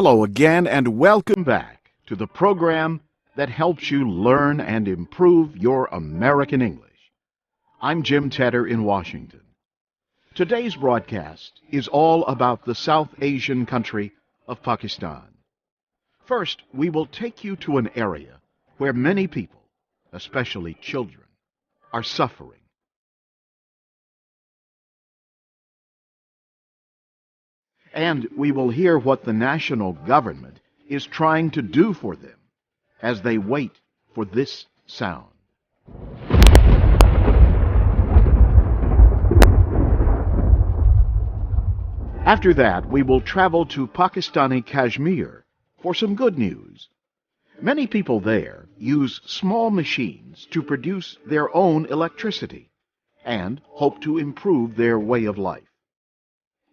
Hello again and welcome back to the program that helps you learn and improve your American English. I'm Jim Tedder in Washington. Today's broadcast is all about the South Asian country of Pakistan. First, we will take you to an area where many people, especially children, are suffering. And we will hear what the national government is trying to do for them as they wait for this sound. After that, we will travel to Pakistani Kashmir for some good news. Many people there use small machines to produce their own electricity and hope to improve their way of life.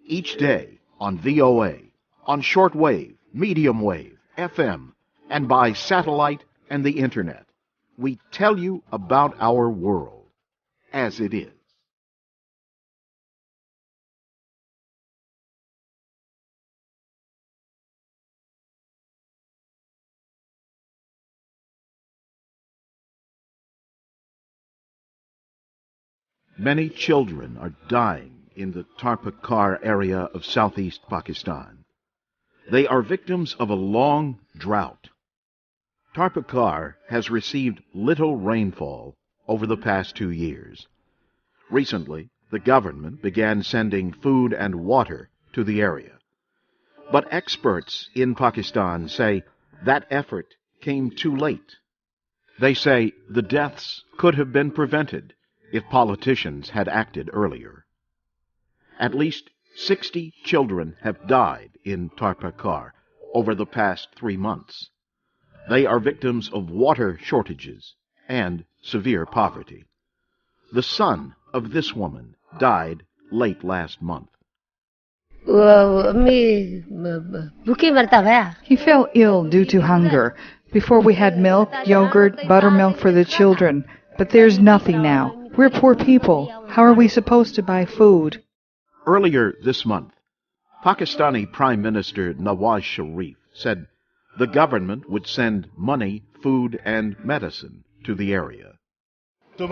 Each day on VOA, on shortwave, medium wave, FM, and by satellite and the Internet, we tell you about our world as it is. Many children are dying in the Tharparkar area of southeast Pakistan. They are victims of a long drought. Tharparkar has received little rainfall over the past 2 years. Recently, the government began sending food and water to the area. But experts in Pakistan say that effort came too late. They say the deaths could have been prevented if politicians had acted earlier. At least 60 children have died in Tharparkar over the past 3 months. They are victims of water shortages and severe poverty. The son of this woman died late last month. He fell ill due to hunger. Before we had milk, yogurt, buttermilk for the children. But there's nothing now. We're poor people. How are we supposed to buy food? Earlier this month, Pakistani Prime Minister Nawaz Sharif said the government would send money, food, and medicine to the area. The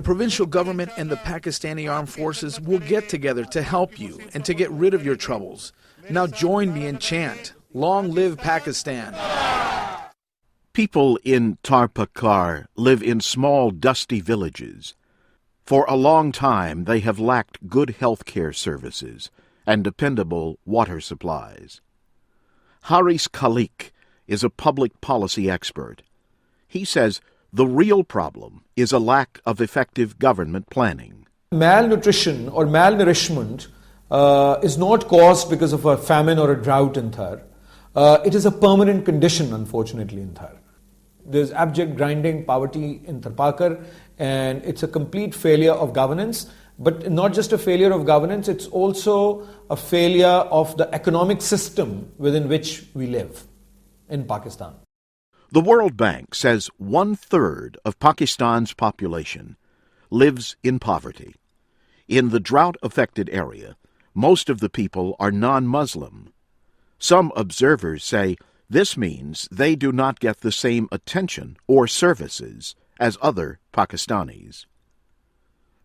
provincial government and the Pakistani armed forces will get together to help you and to get rid of your troubles. Now join me and chant, "Long live Pakistan." People in Tharparkar live in small, dusty villages. For a long time, they have lacked good health care services and dependable water supplies. Haris Khalik is a public policy expert. He says the real problem is a lack of effective government planning. Malnutrition or malnourishment is not caused because of a famine or a drought in Thar. It is a permanent condition, unfortunately, in Thar. There's abject grinding poverty in Tharparkar, and it's a complete failure of governance. But not just a failure of governance, it's also a failure of the economic system within which we live in Pakistan. The World Bank says 1/3 of Pakistan's population lives in poverty. In the drought-affected area, most of the people are non-Muslim. Some observers say this means they do not get the same attention or services as other Pakistanis.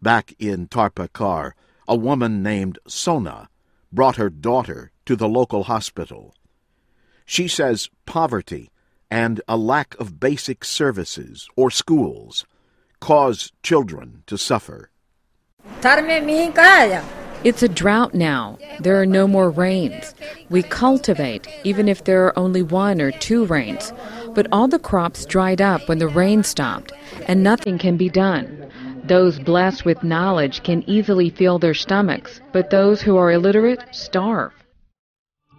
Back in Tharparkar, a woman named Sona brought her daughter to the local hospital. She says poverty and a lack of basic services or schools cause children to suffer. It's a drought now. There are no more rains. We cultivate, even if there are only 1 or 2 rains. But all the crops dried up when the rain stopped, and nothing can be done. Those blessed with knowledge can easily fill their stomachs, but those who are illiterate starve.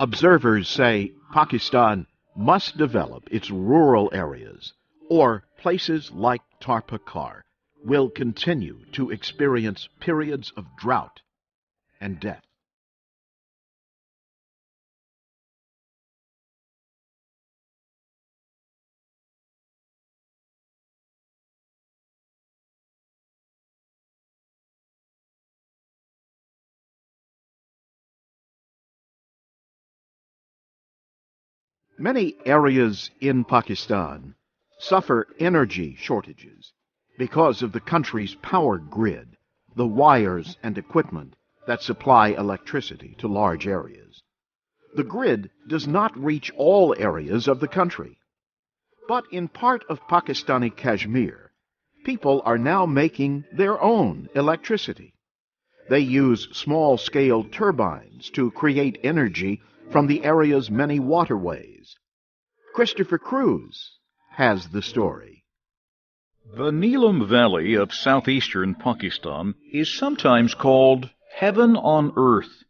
Observers say Pakistan must develop its rural areas, or places like Tharparkar will continue to experience periods of drought and death. Many areas in Pakistan suffer energy shortages because of the country's power grid, the wires and equipment that supply electricity to large areas. The grid does not reach all areas of the country. But in part of Pakistani Kashmir, people are now making their own electricity. They use small-scale turbines to create energy from the area's many waterways. Christopher Cruz has the story. The Neelum Valley of southeastern Pakistan is sometimes called heaven on earth.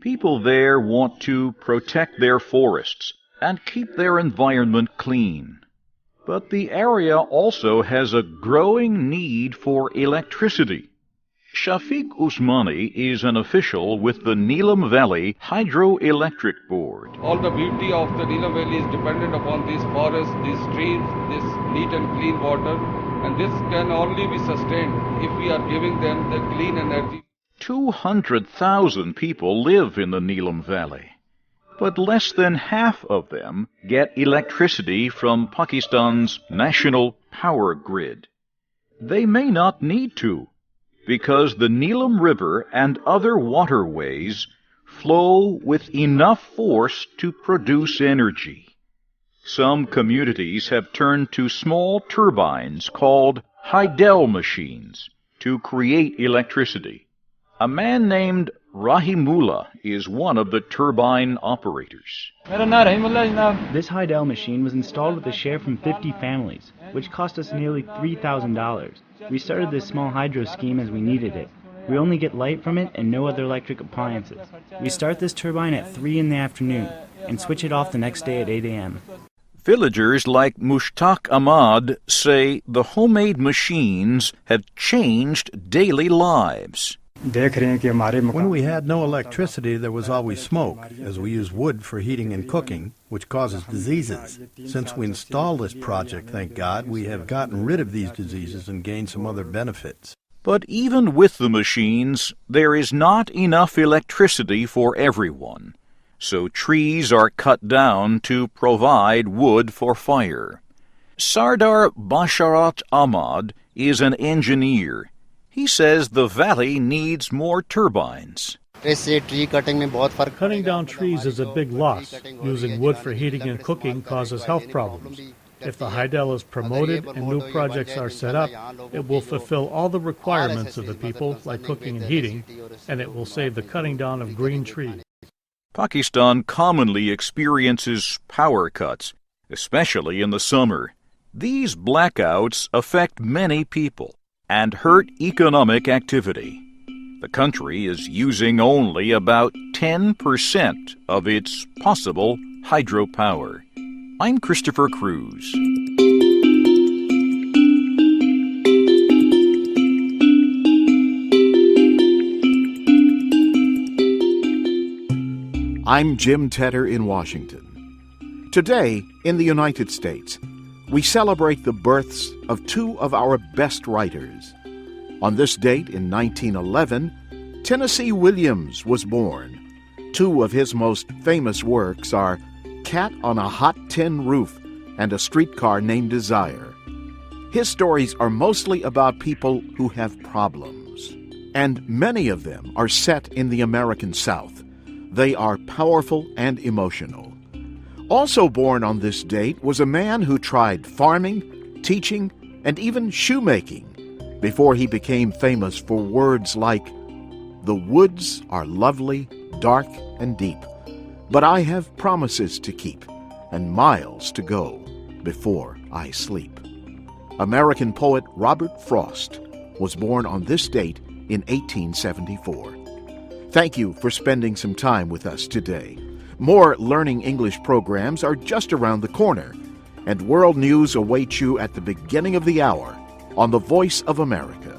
People there want to protect their forests and keep their environment clean. But the area also has a growing need for electricity. Shafiq Usmani is an official with the Neelum Valley Hydroelectric Board. All the beauty of the Neelum Valley is dependent upon these forests, these streams, this neat and clean water, and this can only be sustained if we are giving them the clean energy. 200,000 people live in the Neelum Valley, but less than half of them get electricity from Pakistan's national power grid. They may not need to, because the Neelum River and other waterways flow with enough force to produce energy. Some communities have turned to small turbines called Hydel machines to create electricity. A man named Rahimullah is one of the turbine operators. This Hydel machine was installed with a share from 50 families, which cost us nearly $3,000. We started this small hydro scheme as we needed it. We only get light from it and no other electric appliances. We start this turbine at 3 in the afternoon and switch it off the next day at 8 a.m. Villagers like Mushtaq Ahmad say the homemade machines have changed daily lives. When we had no electricity, there was always smoke, as we use wood for heating and cooking, which causes diseases. Since we installed this project, thank God, we have gotten rid of these diseases and gained some other benefits. But even with the machines, there is not enough electricity for everyone. So trees are cut down to provide wood for fire. Sardar Basharat Ahmad is an engineer. He says the valley needs more turbines. Cutting down trees is a big loss. Using wood for heating and cooking causes health problems. If the Hydel is promoted and new projects are set up, it will fulfill all the requirements of the people, like cooking and heating, and it will save the cutting down of green trees. Pakistan commonly experiences power cuts, especially in the summer. These blackouts affect many people and hurt economic activity. The country is using only about 10% of its possible hydropower. I'm Christopher Cruz. I'm Jim Tedder in Washington. Today, in the United States, we celebrate the births of two of our best writers. On this date in 1911, Tennessee Williams was born. Two of his most famous works are Cat on a Hot Tin Roof and A Streetcar Named Desire. His stories are mostly about people who have problems, and many of them are set in the American South. They are powerful and emotional. Also born on this date was a man who tried farming, teaching, and even shoemaking before he became famous for words like, "The woods are lovely, dark, and deep, but I have promises to keep and miles to go before I sleep." American poet Robert Frost was born on this date in 1874. Thank you for spending some time with us today. More Learning English programs are just around the corner, and world news awaits you at the beginning of the hour on the Voice of America.